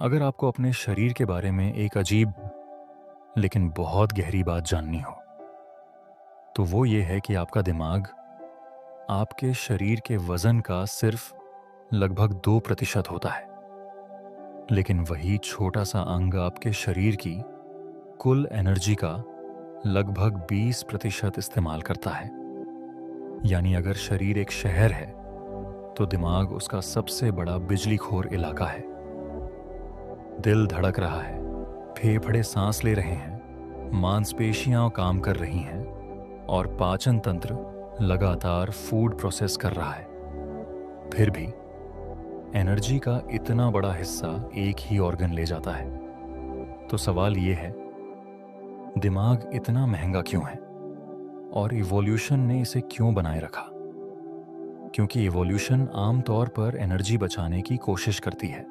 अगर आपको अपने शरीर के बारे में एक अजीब लेकिन बहुत गहरी बात जाननी हो तो वो ये है कि आपका दिमाग आपके शरीर के वजन का सिर्फ लगभग 2% होता है। लेकिन वही छोटा सा अंग आपके शरीर की कुल एनर्जी का लगभग 20% इस्तेमाल करता है। यानी अगर शरीर एक शहर है तो दिमाग उसका सबसे बड़ा बिजलीखोर इलाका है। दिल धड़क रहा है, फेफड़े सांस ले रहे हैं, मांसपेशियां काम कर रही हैं और पाचन तंत्र लगातार फूड प्रोसेस कर रहा है। फिर भी एनर्जी का इतना बड़ा हिस्सा एक ही ऑर्गन ले जाता है। तो सवाल ये है, दिमाग इतना महंगा क्यों है और इवोल्यूशन ने इसे क्यों बनाए रखा? क्योंकि इवोल्यूशन आमतौर पर एनर्जी बचाने की कोशिश करती है।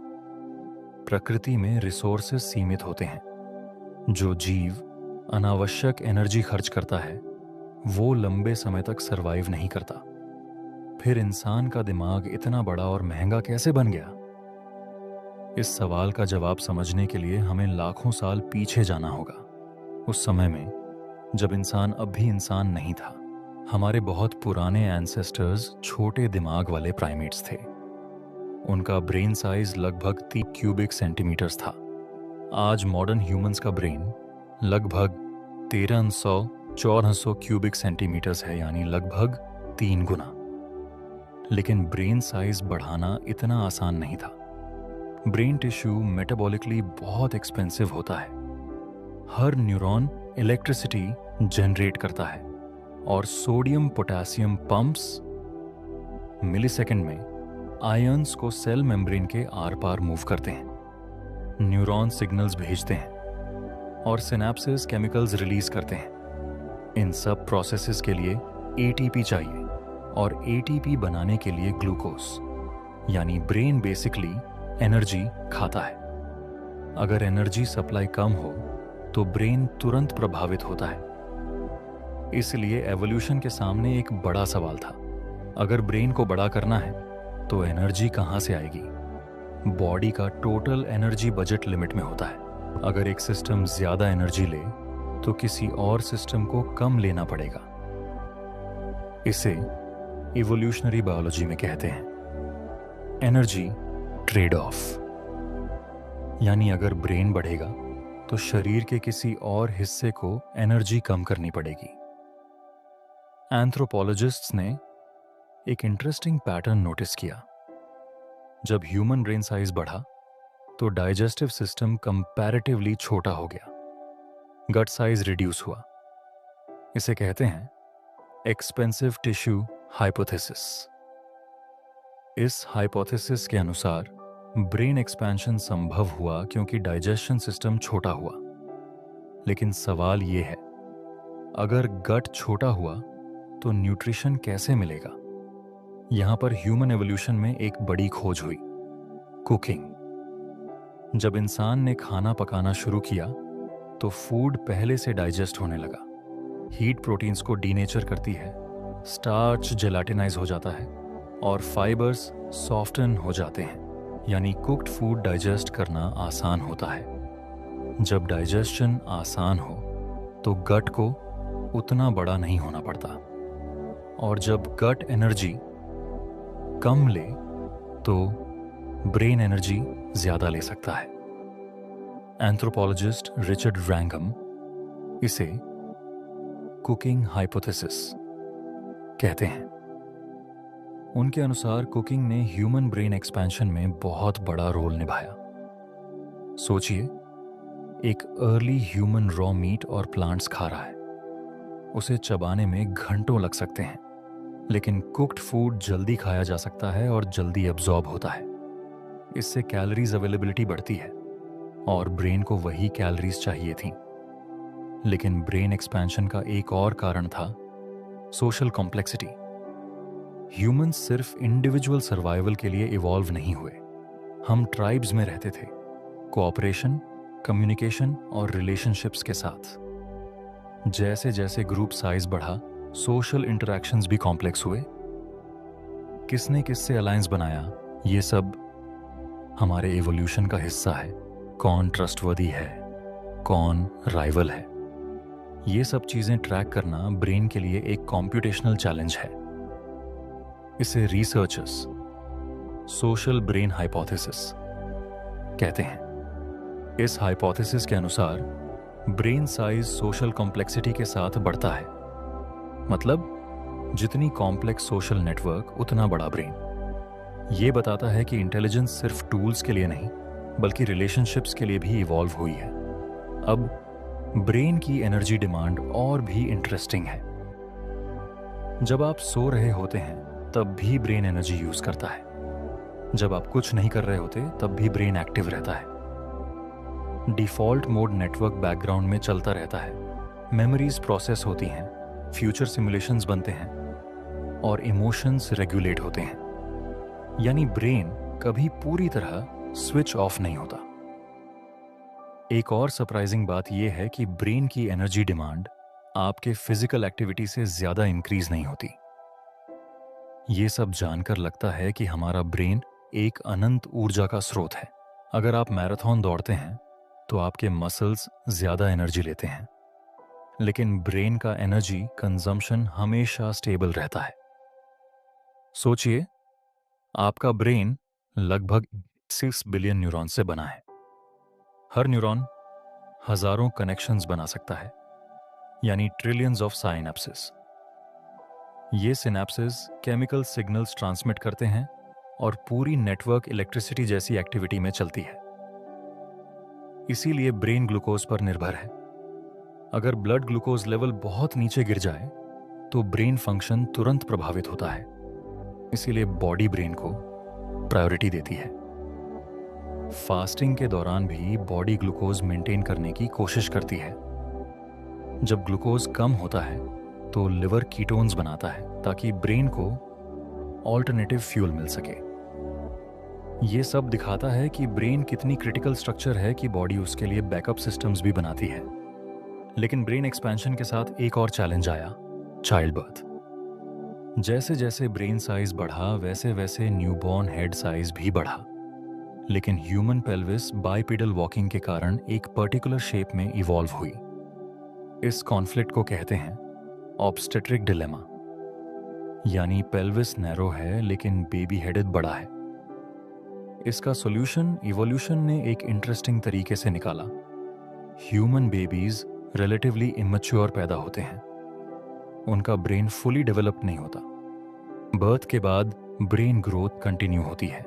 प्रकृति में रिसोर्सेज सीमित होते हैं। जो जीव अनावश्यक एनर्जी खर्च करता है वो लंबे समय तक सरवाइव नहीं करता। फिर इंसान का दिमाग इतना बड़ा और महंगा कैसे बन गया? इस सवाल का जवाब समझने के लिए हमें लाखों साल पीछे जाना होगा। उस समय में जब इंसान अब भी इंसान नहीं था। हमारे बहुत पुराने एंसेस्टर्स छोटे दिमाग वाले प्राइमेट्स थे। उनका ब्रेन साइज लगभग 3 क्यूबिक सेंटीमीटर्स था। आज मॉडर्न ह्यूमंस का ब्रेन लगभग 1300-1400 क्यूबिक सेंटीमीटर्स है, यानी लगभग 3 गुना। लेकिन ब्रेन साइज बढ़ाना इतना आसान नहीं था। ब्रेन टिश्यू मेटाबॉलिकली बहुत एक्सपेंसिव होता है। हर न्यूरॉन इलेक्ट्रिसिटी जनरेट करता है और सोडियम पोटेशियम पंप्स मिलीसेकंड में आयन्स को सेल मेम्ब्रेन के आर पार मूव करते हैं। न्यूरॉन सिग्नल्स भेजते हैं और सिनेप्सेस केमिकल्स रिलीज करते हैं। इन सब प्रोसेसेस के लिए एटीपी चाहिए और एटीपी बनाने के लिए ग्लूकोज, यानी ब्रेन बेसिकली एनर्जी खाता है। अगर एनर्जी सप्लाई कम हो तो ब्रेन तुरंत प्रभावित होता है। इसलिए एवोल्यूशन के सामने एक बड़ा सवाल था। अगर ब्रेन को बड़ा करना है तो एनर्जी कहाँ से आएगी? बॉडी का टोटल एनर्जी बजट लिमिट में होता है। अगर एक सिस्टम ज्यादा एनर्जी ले तो किसी और सिस्टम को कम लेना पड़ेगा। इसे इवोल्यूशनरी बायोलॉजी में कहते हैं एनर्जी ट्रेड ऑफ। यानी अगर ब्रेन बढ़ेगा तो शरीर के किसी और हिस्से को एनर्जी कम करनी पड़ेगी। एंथ्रोपोलॉजिस्ट्स ने एक इंटरेस्टिंग पैटर्न नोटिस किया। जब ह्यूमन ब्रेन साइज बढ़ा तो डाइजेस्टिव सिस्टम कंपैरेटिवली छोटा हो गया। गट साइज रिड्यूस हुआ। इसे कहते हैं एक्सपेंसिव टिश्यू हाइपोथेसिस। इस हाइपोथेसिस के अनुसार ब्रेन एक्सपेंशन संभव हुआ क्योंकि डाइजेशन सिस्टम छोटा हुआ। लेकिन सवाल यह है, अगर गट छोटा हुआ तो न्यूट्रिशन कैसे मिलेगा? यहां पर ह्यूमन एवोल्यूशन में एक बड़ी खोज हुई, कुकिंग। जब इंसान ने खाना पकाना शुरू किया तो फूड पहले से डाइजेस्ट होने लगा। हीट प्रोटीन्स को डीनेचर करती है, स्टार्च जेलाटिनाइज हो जाता है और फाइबर्स सॉफ्टन हो जाते हैं। यानी कुक्ड फूड डाइजेस्ट करना आसान होता है। जब डाइजेशन आसान हो तो गट को उतना बड़ा नहीं होना पड़ता, और जब गट एनर्जी कम ले तो ब्रेन एनर्जी ज्यादा ले सकता है। एंथ्रोपोलॉजिस्ट रिचर्ड व्रैंगम इसे कुकिंग हाइपोथेसिस कहते हैं। उनके अनुसार कुकिंग ने ह्यूमन ब्रेन एक्सपेंशन में बहुत बड़ा रोल निभाया। सोचिए, एक अर्ली ह्यूमन रॉ मीट और प्लांट्स खा रहा है। उसे चबाने में घंटों लग सकते हैं, लेकिन कुक्ड फूड जल्दी खाया जा सकता है और जल्दी एब्जॉर्ब होता है। इससे कैलोरीज अवेलेबिलिटी बढ़ती है और ब्रेन को वही कैलोरीज चाहिए थी। लेकिन ब्रेन एक्सपेंशन का एक और कारण था सोशल कॉम्प्लेक्सिटी। ह्यूमंस सिर्फ इंडिविजुअल सर्वाइवल के लिए इवॉल्व नहीं हुए। हम ट्राइब्स में रहते थे, कोऑपरेशन, कम्युनिकेशन और रिलेशनशिप्स के साथ। जैसे जैसे ग्रुप साइज बढ़ा, सोशल इंटरैक्शंस भी कॉम्प्लेक्स हुए। किसने किससे अलायंस बनाया, ये सब हमारे एवोल्यूशन का हिस्सा है, कौन ट्रस्टवर्दी है, कौन राइवल है। ये सब चीज़ें ट्रैक करना ब्रेन के लिए एक कॉम्प्यूटेशनल चैलेंज है। इसे रिसर्चर्स सोशल ब्रेन हाइपोथेसिस कहते हैं। इस हाइपोथेसिस के अनुसार ब्रेन साइज सोशल कॉम्प्लेक्सिटी के साथ बढ़ता है। मतलब जितनी कॉम्प्लेक्स सोशल नेटवर्क उतना बड़ा ब्रेन। ये बताता है कि इंटेलिजेंस सिर्फ टूल्स के लिए नहीं बल्कि रिलेशनशिप्स के लिए भी इवॉल्व हुई है। अब ब्रेन की एनर्जी डिमांड और भी इंटरेस्टिंग है। जब आप सो रहे होते हैं तब भी ब्रेन एनर्जी यूज करता है। जब आप कुछ नहीं कर रहे होते तब भी ब्रेन एक्टिव रहता है। डिफॉल्ट मोड नेटवर्क बैकग्राउंड में चलता रहता है। मेमोरीज प्रोसेस होती हैं, फ्यूचर सिमुलेशंस बनते हैं और इमोशंस रेगुलेट होते हैं। यानी ब्रेन कभी पूरी तरह स्विच ऑफ नहीं होता। एक और सरप्राइजिंग बात यह है कि ब्रेन की एनर्जी डिमांड आपके फिजिकल एक्टिविटी से ज्यादा इंक्रीज नहीं होती। ये सब जानकर लगता है कि हमारा ब्रेन एक अनंत ऊर्जा का स्रोत है। अगर आप मैराथन दौड़ते हैं तो आपके मसल्स ज्यादा एनर्जी लेते हैं, लेकिन ब्रेन का एनर्जी कंजम्पशन हमेशा स्टेबल रहता है। सोचिए, आपका ब्रेन लगभग 6 बिलियन न्यूरॉन से बना है। हर न्यूरॉन हजारों कनेक्शंस बना सकता है, यानी ट्रिलियंस ऑफ साइनेप्सिस। ये सिनेप्सिस केमिकल सिग्नल्स ट्रांसमिट करते हैं और पूरी नेटवर्क इलेक्ट्रिसिटी जैसी एक्टिविटी में चलती है। इसीलिए ब्रेन ग्लूकोज पर निर्भर है। अगर ब्लड ग्लूकोज लेवल बहुत नीचे गिर जाए तो ब्रेन फंक्शन तुरंत प्रभावित होता है। इसीलिए बॉडी ब्रेन को प्रायोरिटी देती है। फास्टिंग के दौरान भी बॉडी ग्लूकोज मेंटेन करने की कोशिश करती है। जब ग्लूकोज कम होता है तो लिवर कीटोन्स बनाता है ताकि ब्रेन को ऑल्टरनेटिव फ्यूल मिल सके। ये सब दिखाता है कि ब्रेन कितनी क्रिटिकल स्ट्रक्चर है कि बॉडी उसके लिए बैकअप सिस्टम्स भी बनाती है। लेकिन ब्रेन एक्सपेंशन के साथ एक और चैलेंज आया, चाइल्ड बर्थ। जैसे जैसे ब्रेन साइज बढ़ा वैसे वैसे न्यूबॉर्न हेड साइज भी बढ़ा। लेकिन ह्यूमन पेल्विस बाइपेडल वॉकिंग के कारण एक पर्टिकुलर शेप में इवॉल्व हुई। इस कॉन्फ्लिक्ट को कहते हैं ऑब्स्टेट्रिक डिलेमा, यानी पेल्विस नैरो है लेकिन बेबी हेडेड बड़ा है। इसका सॉल्यूशन इवोल्यूशन ने एक इंटरेस्टिंग तरीके से निकाला। ह्यूमन बेबीज रिलेटिवली इमैच्योर पैदा होते हैं। उनका ब्रेन फुली डेवलप नहीं होता। बर्थ के बाद ब्रेन ग्रोथ कंटिन्यू होती है।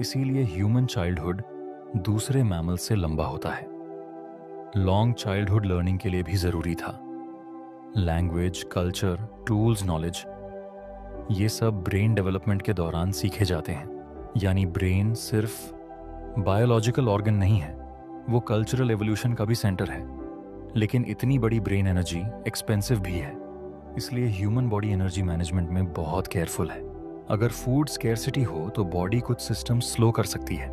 इसीलिए ह्यूमन चाइल्डहुड दूसरे मैमल से लंबा होता है। लॉन्ग चाइल्डहुड लर्निंग के लिए भी जरूरी था। लैंग्वेज, कल्चर, टूल्स, नॉलेज, ये सब ब्रेन डेवलपमेंट के दौरान सीखे जाते हैं। यानी ब्रेन सिर्फ बायोलॉजिकल ऑर्गन नहीं है, वो कल्चरल एवोल्यूशन का भी सेंटर है। लेकिन इतनी बड़ी ब्रेन एनर्जी एक्सपेंसिव भी है। इसलिए ह्यूमन बॉडी एनर्जी मैनेजमेंट में बहुत केयरफुल है। अगर फूड स्केर्सिटी हो तो बॉडी कुछ सिस्टम स्लो कर सकती है,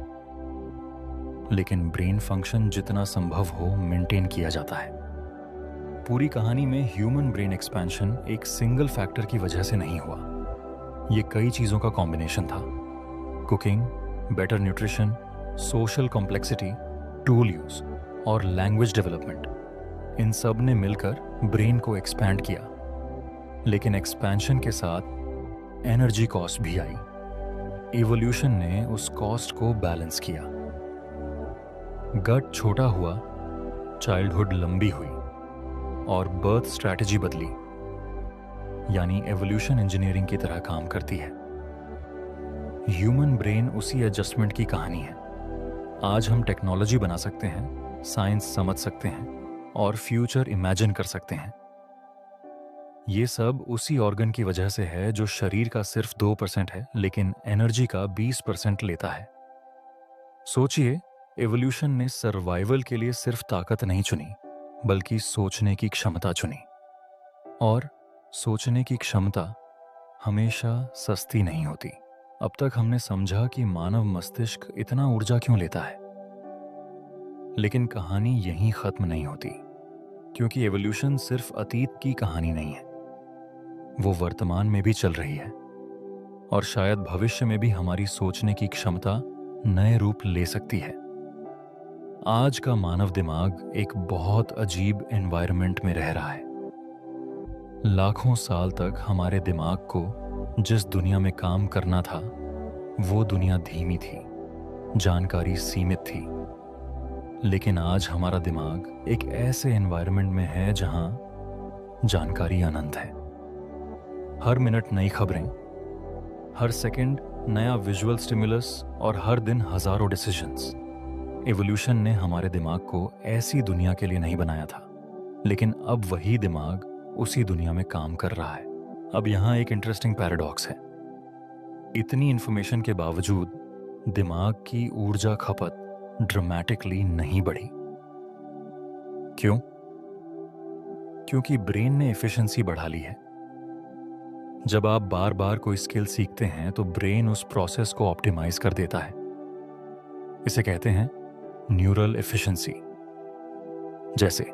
लेकिन ब्रेन फंक्शन जितना संभव हो मेंटेन किया जाता है। पूरी कहानी में ह्यूमन ब्रेन एक्सपेंशन एक सिंगल फैक्टर की वजह से नहीं हुआ। ये कई चीजों का कॉम्बिनेशन था। Cooking, better nutrition, social complexity, tool use और लैंग्वेज डेवलपमेंट, इन सब ने मिलकर ब्रेन को एक्सपैंड किया। लेकिन एक्सपेंशन के साथ एनर्जी कॉस्ट भी आई। इवोल्यूशन ने उस कॉस्ट को बैलेंस किया। गट छोटा हुआ, चाइल्डहुड लंबी हुई और बर्थ स्ट्रैटेजी बदली। यानी एवोल्यूशन इंजीनियरिंग की तरह काम करती है। ह्यूमन ब्रेन उसी एडजस्टमेंट की कहानी है। आज हम टेक्नोलॉजी बना सकते हैं, साइंस समझ सकते हैं और फ्यूचर इमेजिन कर सकते हैं। ये सब उसी ऑर्गन की वजह से है जो शरीर का सिर्फ 2% है लेकिन एनर्जी का 20% लेता है। सोचिए, एवोल्यूशन ने सर्वाइवल के लिए सिर्फ ताकत नहीं चुनी बल्कि सोचने की क्षमता चुनी। और सोचने की क्षमता हमेशा सस्ती नहीं होती। अब तक हमने समझा कि मानव मस्तिष्क इतना ऊर्जा क्यों लेता है, लेकिन कहानी यहीं खत्म नहीं होती, क्योंकि एवोल्यूशन सिर्फ अतीत की कहानी नहीं है, वो वर्तमान में भी चल रही है और शायद भविष्य में भी हमारी सोचने की क्षमता नए रूप ले सकती है। आज का मानव दिमाग एक बहुत अजीब एनवायरनमेंट में रह रहा है। लाखों साल तक हमारे दिमाग को जिस दुनिया में काम करना था, वो दुनिया धीमी थी, जानकारी सीमित थी। लेकिन आज हमारा दिमाग एक ऐसे एनवायरनमेंट में है जहां जानकारी अनंत है। हर मिनट नई खबरें, हर सेकंड नया विजुअल स्टिमुलस और हर दिन हजारों डिसीजंस। एवोल्यूशन ने हमारे दिमाग को ऐसी दुनिया के लिए नहीं बनाया था, लेकिन अब वही दिमाग उसी दुनिया में काम कर रहा है। अब यहाँ एक इंटरेस्टिंग पैराडॉक्स है। इतनी इंफॉर्मेशन के बावजूद दिमाग की ऊर्जा खपत ड्रामेटिकली नहीं बढ़ी। क्यों? क्योंकि ब्रेन ने एफिशिएंसी बढ़ा ली है। जब आप बार बार कोई स्किल सीखते हैं तो ब्रेन उस प्रोसेस को ऑप्टिमाइज कर देता है। इसे कहते हैं न्यूरल एफिशिएंसी। जैसे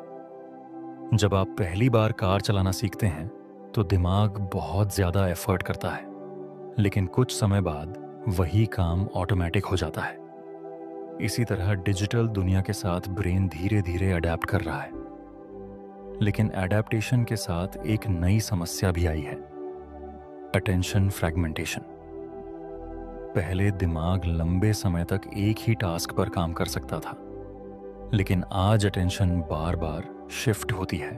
जब आप पहली बार कार चलाना सीखते हैं तो दिमाग बहुत ज्यादा एफर्ट करता है, लेकिन कुछ समय बाद वही काम ऑटोमेटिक हो जाता है। इसी तरह डिजिटल दुनिया के साथ ब्रेन धीरे धीरे अडेप्ट कर रहा है। लेकिन एडेप्टेशन के साथ एक नई समस्या भी आई है, अटेंशन फ्रैगमेंटेशन। पहले दिमाग लंबे समय तक एक ही टास्क पर काम कर सकता था, लेकिन आज अटेंशन बार बार शिफ्ट होती है।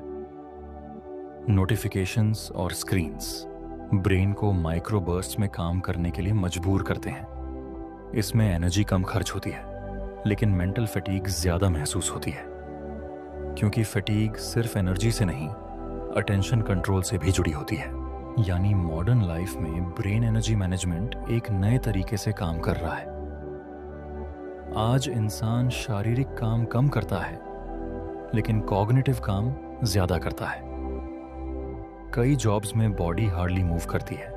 नोटिफिकेशंस और स्क्रीन्स ब्रेन को माइक्रो बर्स्ट में काम करने के लिए मजबूर करते हैं। इसमें एनर्जी कम खर्च होती है, लेकिन मेंटल फटीग ज्यादा महसूस होती है, क्योंकि फटीग सिर्फ एनर्जी से नहीं, अटेंशन कंट्रोल से भी जुड़ी होती है। यानी मॉडर्न लाइफ में ब्रेन एनर्जी मैनेजमेंट एक नए तरीके से काम कर रहा है। आज इंसान शारीरिक काम कम करता है, लेकिन कॉग्निटिव काम ज्यादा करता है। कई जॉब्स में बॉडी हार्डली मूव करती है,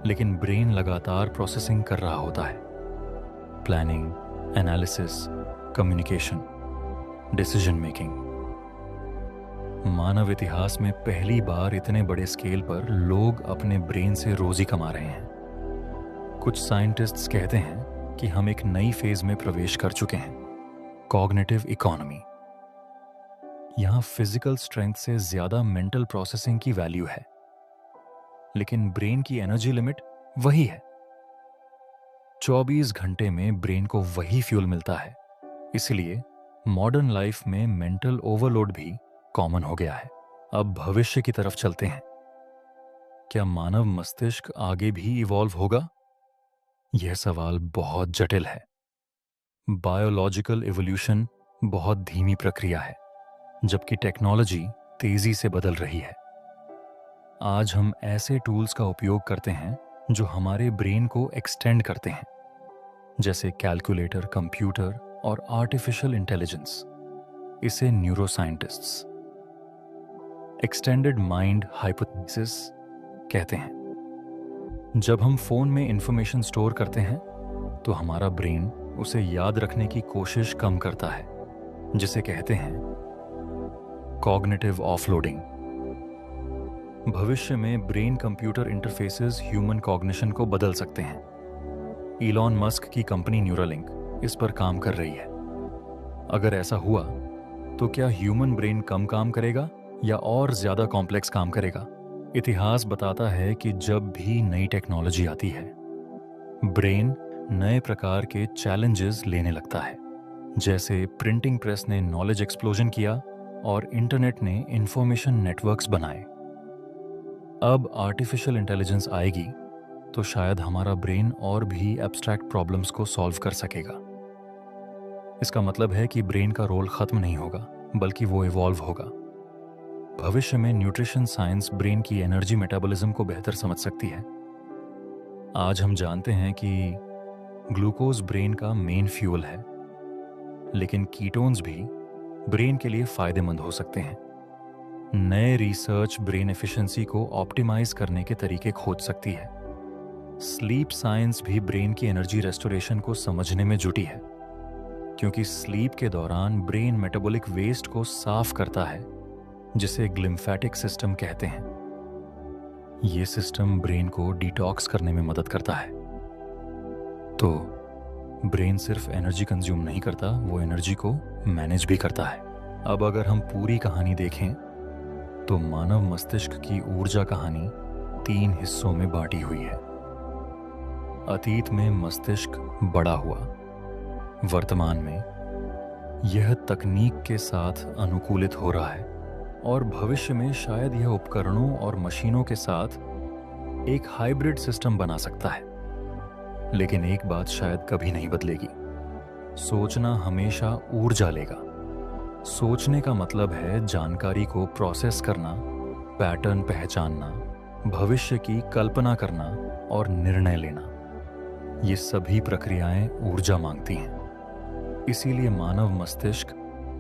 लेकिन ब्रेन लगातार प्रोसेसिंग कर रहा होता है। Planning, analysis, communication, decision making. मानव इतिहास में पहली बार इतने बड़े स्केल पर लोग अपने ब्रेन से रोजी कमा रहे हैं। कुछ साइंटिस्ट्स कहते हैं कि हम एक नई फेज में प्रवेश कर चुके हैं, कॉग्निटिव इकोनॉमी। यहां फिजिकल स्ट्रेंथ से ज्यादा मेंटल प्रोसेसिंग की वैल्यू है, लेकिन ब्रेन की एनर्जी लिमिट वही है। 24 घंटे में ब्रेन को वही फ्यूल मिलता है। इसलिए मॉडर्न लाइफ में मेंटल ओवरलोड भी कॉमन हो गया है। अब भविष्य की तरफ चलते हैं। क्या मानव मस्तिष्क आगे भी इवॉल्व होगा? यह सवाल बहुत जटिल है। बायोलॉजिकल इवोल्यूशन बहुत धीमी प्रक्रिया है, जबकि टेक्नोलॉजी तेजी से बदल रही है। आज हम ऐसे टूल्स का उपयोग करते हैं जो हमारे ब्रेन को एक्सटेंड करते हैं, जैसे कैलकुलेटर, कंप्यूटर और आर्टिफिशियल इंटेलिजेंस। इसे न्यूरोसाइंटिस्ट्स एक्सटेंडेड माइंड हाइपोथेसिस कहते हैं। जब हम फोन में इंफॉर्मेशन स्टोर करते हैं तो हमारा ब्रेन उसे याद रखने की कोशिश कम करता है, जिसे कहते हैं कॉग्निटिव ऑफलोडिंग। भविष्य में brain computer interfaces human cognition को बदल सकते हैं। इलॉन मस्क की कंपनी न्यूरालिंक इस पर काम कर रही है। अगर ऐसा हुआ तो क्या ह्यूमन ब्रेन कम काम करेगा या और ज्यादा कॉम्प्लेक्स काम करेगा? इतिहास बताता है कि जब भी नई टेक्नोलॉजी आती है, ब्रेन नए प्रकार के चैलेंजेस लेने लगता है। जैसे प्रिंटिंग प्रेस ने नॉलेज एक्सप्लोजन किया और इंटरनेट ने इंफॉर्मेशन नेटवर्क्स बनाए। अब आर्टिफिशियल इंटेलिजेंस आएगी तो शायद हमारा ब्रेन और भी एब्स्ट्रैक्ट प्रॉब्लम्स को सॉल्व कर सकेगा। इसका मतलब है कि ब्रेन का रोल खत्म नहीं होगा, बल्कि वो इवॉल्व होगा। भविष्य में न्यूट्रिशन साइंस ब्रेन की एनर्जी मेटाबॉलिज्म को बेहतर समझ सकती है। आज हम जानते हैं कि ग्लूकोज ब्रेन का मेन फ्यूल है, लेकिन कीटोन्स भी ब्रेन के लिए फायदेमंद हो सकते हैं। नए रिसर्च ब्रेन एफिशिएंसी को ऑप्टिमाइज करने के तरीके खोज सकती है। स्लीप साइंस भी ब्रेन की एनर्जी रेस्टोरेशन को समझने में जुटी है, क्योंकि स्लीप के दौरान ब्रेन मेटाबॉलिक वेस्ट को साफ करता है, जिसे ग्लिम्फेटिक सिस्टम कहते हैं। यह सिस्टम ब्रेन को डिटॉक्स करने में मदद करता है। तो ब्रेन सिर्फ एनर्जी कंज्यूम नहीं करता, वो एनर्जी को मैनेज भी करता है। अब अगर हम पूरी कहानी देखें तो मानव मस्तिष्क की ऊर्जा कहानी 3 हिस्सों में बांटी हुई है। अतीत में मस्तिष्क बड़ा हुआ, वर्तमान में यह तकनीक के साथ अनुकूलित हो रहा है और भविष्य में शायद यह उपकरणों और मशीनों के साथ एक हाइब्रिड सिस्टम बना सकता है। लेकिन एक बात शायद कभी नहीं बदलेगी, सोचना हमेशा ऊर्जा लेगा। सोचने का मतलब है जानकारी को प्रोसेस करना, पैटर्न पहचानना, भविष्य की कल्पना करना और निर्णय लेना। ये सभी प्रक्रियाएं ऊर्जा मांगती हैं। इसीलिए मानव मस्तिष्क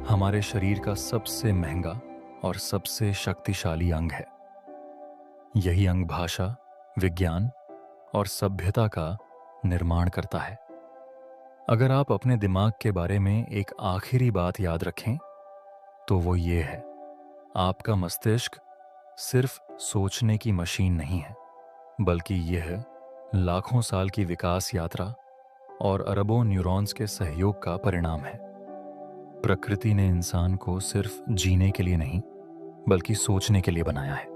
हमारे शरीर का सबसे महंगा और सबसे शक्तिशाली अंग है। यही अंग भाषा, विज्ञान और सभ्यता का निर्माण करता है। अगर आप अपने दिमाग के बारे में एक आखिरी बात याद रखें तो वो ये है, आपका मस्तिष्क सिर्फ सोचने की मशीन नहीं है, बल्कि यह लाखों साल की विकास यात्रा और अरबों न्यूरॉन्स के सहयोग का परिणाम है। प्रकृति ने इंसान को सिर्फ जीने के लिए नहीं, बल्कि सोचने के लिए बनाया है।